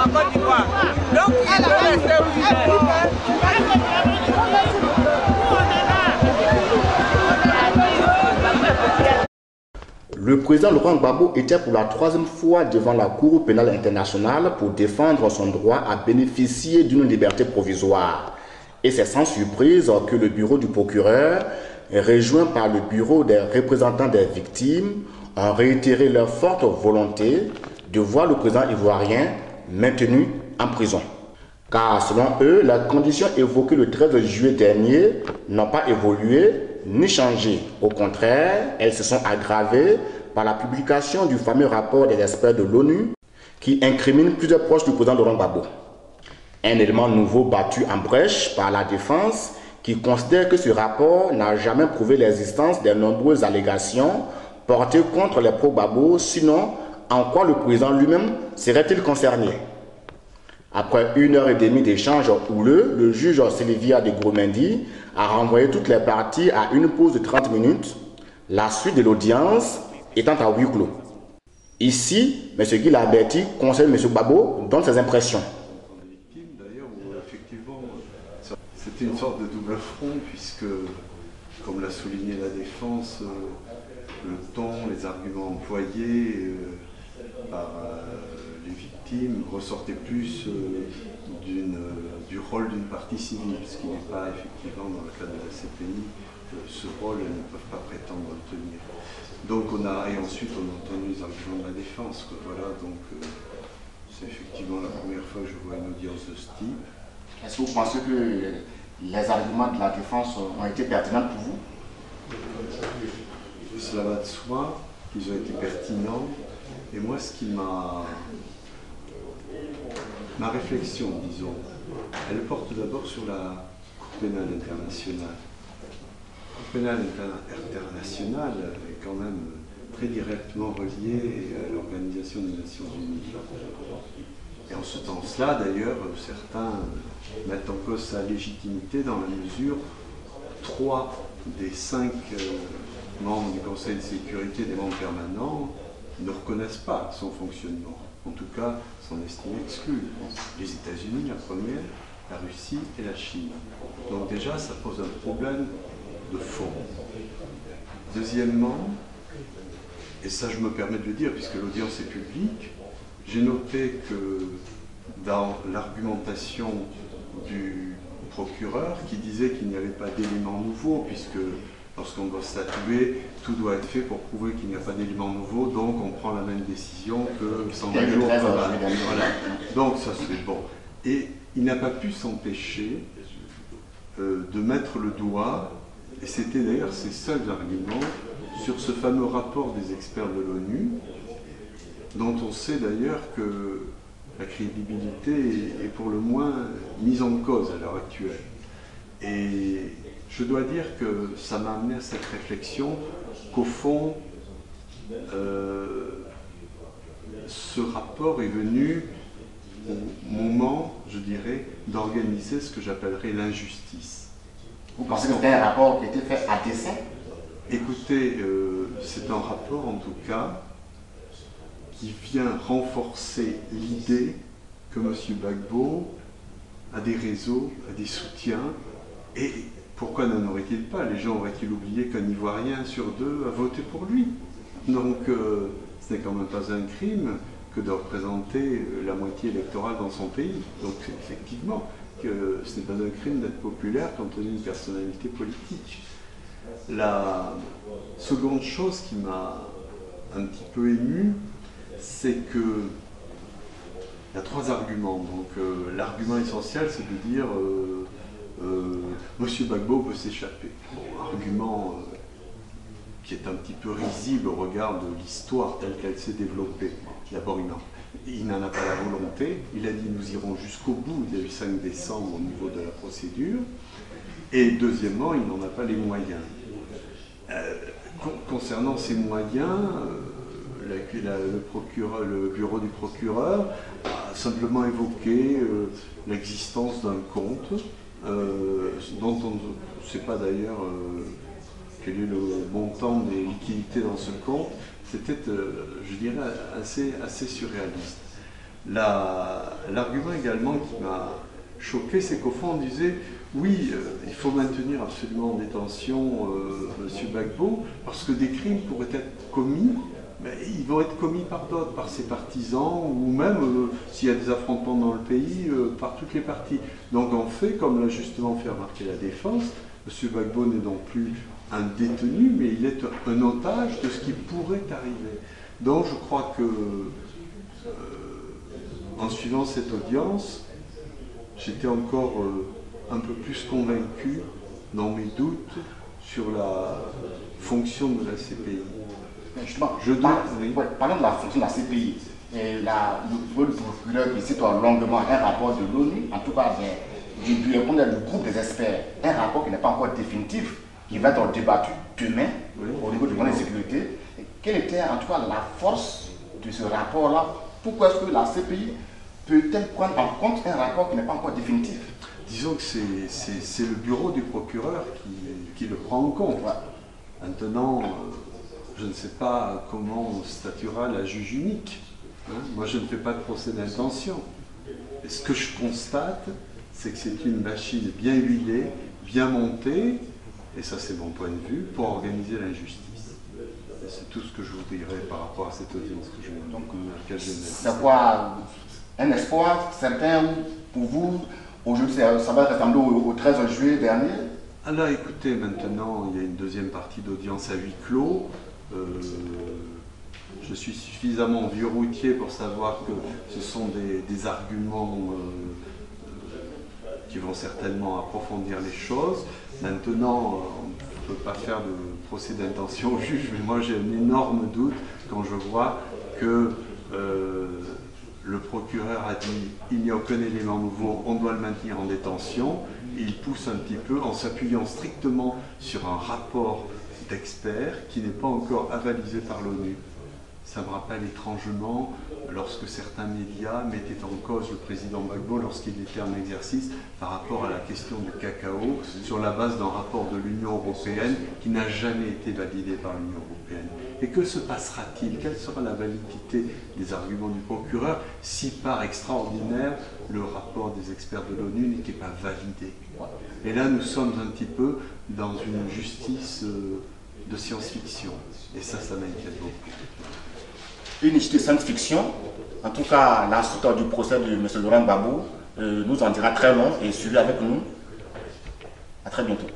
en Côte d'Ivoire. Donc il peut rester Le président Laurent Gbagbo était pour la troisième fois devant la Cour pénale internationale pour défendre son droit à bénéficier d'une liberté provisoire. Et c'est sans surprise que le bureau du procureur, rejoint par le bureau des représentants des victimes, ont réitéré leur forte volonté de voir le président ivoirien maintenu en prison. Car selon eux, les conditions évoquées le 13 juillet dernier n'ont pas évolué ni changé. Au contraire, elles se sont aggravées par la publication du fameux rapport des experts de l'ONU qui incrimine plusieurs proches du président Laurent Gbagbo. Un élément nouveau battu en brèche par la défense qui considère que ce rapport n'a jamais prouvé l'existence des nombreuses allégations portées contre les pro-Gbagbo, sinon en quoi le président lui-même serait-il concerné? Après 1h30 d'échange houleux, le juge Sylvia de Gromendi a renvoyé toutes les parties à une pause de 30 minutes, la suite de l'audience étant à huis clos. Ici, M. Guy Laberty, conseiller de M. Gbagbo, donne ses impressions. C'était une sorte de double front puisque, comme l'a souligné la défense, le ton, les arguments employés par les victimes ressortaient plus du rôle d'une partie civile, ce qui n'est pas effectivement dans le cas de la CPI, ce rôle, elles ne peuvent pas prétendre le tenir. Donc et ensuite on a entendu les arguments de la défense. Voilà, donc c'est effectivement la première fois que je vois une audience de ce type. Est-ce que vous pensez que les arguments de la défense ont été pertinents pour vous? Cela va de soi, qu'ils ont été pertinents. Et moi, ce qui ma réflexion, disons, elle porte d'abord sur la Cour pénale internationale. La Cour pénale internationale est quand même très directement reliée à l'Organisation des Nations Unies. Et en ce sens-là, d'ailleurs, certains mettent en cause sa légitimité dans la mesure où 3 des 5 membres du Conseil de sécurité, des membres permanents, ne reconnaissent pas son fonctionnement. En tout cas, s'en estiment exclus. Les États-Unis, la première, la Russie et la Chine. Donc déjà, ça pose un problème de fond. Deuxièmement, et ça je me permets de le dire puisque l'audience est publique, j'ai noté que dans l'argumentation du procureur qui disait qu'il n'y avait pas d'éléments nouveaux puisque lorsqu'on doit statuer, tout doit être fait pour prouver qu'il n'y a pas d'éléments nouveaux, donc on prend la même décision que 120 jours. Voilà. Donc ça c'est bon. Et il n'a pas pu s'empêcher de mettre le doigt, et c'était d'ailleurs ses seuls arguments, sur ce fameux rapport des experts de l'ONU, dont on sait d'ailleurs que la crédibilité est pour le moins mise en cause à l'heure actuelle. Et je dois dire que ça m'a amené à cette réflexion qu'au fond, ce rapport est venu au moment, je dirais, d'organiser ce que j'appellerais l'injustice. Vous pensez que c'était un rapport qui était fait à dessein? Écoutez, c'est un rapport en tout cas qui vient renforcer l'idée que M. Gbagbo a des réseaux, a des soutiens, et pourquoi n'en aurait-il pas? Les gens auraient-ils oublié qu'un Ivoirien sur 2 a voté pour lui? Donc ce n'est quand même pas un crime que de représenter la moitié électorale dans son pays. Donc effectivement, que ce n'est pas un crime d'être populaire quand on est une personnalité politique. La seconde chose qui m'a un petit peu ému, c'est que il y a 3 arguments. Donc l'argument essentiel, c'est de dire Monsieur Gbagbo peut s'échapper. Bon, argument qui est un petit peu risible au regard de l'histoire telle qu'elle s'est développée. D'abord, il n'en a pas la volonté. Il a dit nous irons jusqu'au bout. Il y a eu 5 décembre au niveau de la procédure. Et deuxièmement, il n'en a pas les moyens. Concernant ces moyens, le bureau du procureur a simplement évoqué l'existence d'un compte dont on ne sait pas d'ailleurs quel est le montant des liquidités dans ce compte. C'était, je dirais, assez surréaliste. L'argument également qui m'a choqué, c'est qu'au fond, on disait oui, il faut maintenir absolument en détention M. Gbagbo, parce que des crimes pourraient être commis, mais ils vont être commis par d'autres, par ses partisans, ou même, s'il y a des affrontements dans le pays, par toutes les parties. Donc en fait, comme l'a justement fait remarquer la défense, M. Gbagbo n'est donc plus un détenu, mais il est un otage de ce qui pourrait arriver. Donc je crois que, en suivant cette audience, j'étais encore un peu plus convaincu dans mes doutes sur la fonction de la CPI. Justement, parlons de la fonction de la CPI. Le procureur qui cite longuement un rapport de l'ONU, en tout cas du groupe des experts, un rapport qui n'est pas encore définitif, qui va être débattu demain au niveau du Conseil de sécurité. Quelle était en tout cas la force de ce rapport-là? Pourquoi est-ce que la CPI peut-elle prendre en compte un rapport qui n'est pas encore définitif? Disons que c'est le bureau du procureur qui le prend en compte. Ouais. Maintenant, je ne sais pas comment statuera la juge unique. Hein? Moi, je ne fais pas de procès d'intention. Et ce que je constate, c'est que c'est une machine bien huilée, bien montée, et ça c'est mon point de vue, pour organiser l'injustice. Et c'est tout ce que je vous dirais par rapport à cette audience que je viens de c'est quoi un espoir certain pour vous? Aujourd'hui, ça va ressembler au 13 juillet dernier? Alors écoutez, maintenant, il y a une deuxième partie d'audience à huis clos. Je suis suffisamment vieux routier pour savoir que ce sont des arguments qui vont certainement approfondir les choses. Maintenant, on ne peut pas faire de procès d'intention au juge, mais moi j'ai un énorme doute quand je vois que le procureur a dit il n'y a aucun élément nouveau, on doit le maintenir en détention. Il pousse un petit peu en s'appuyant strictement sur un rapport d'experts qui n'est pas encore avalisé par l'ONU. Ça me rappelle étrangement lorsque certains médias mettaient en cause le président Gbagbo lorsqu'il était en exercice par rapport à la question du cacao sur la base d'un rapport de l'Union européenne qui n'a jamais été validé par l'Union européenne. Et que se passera-t-il? Quelle sera la validité des arguments du procureur si par extraordinaire le rapport des experts de l'ONU n'était pas validé? Et là nous sommes un petit peu dans une justice de science-fiction. Et ça m'inquiète beaucoup. Une justice de science-fiction, en tout cas la suite du procès de M. Laurent Gbagbo nous en dira très long et suivez avec nous. À très bientôt.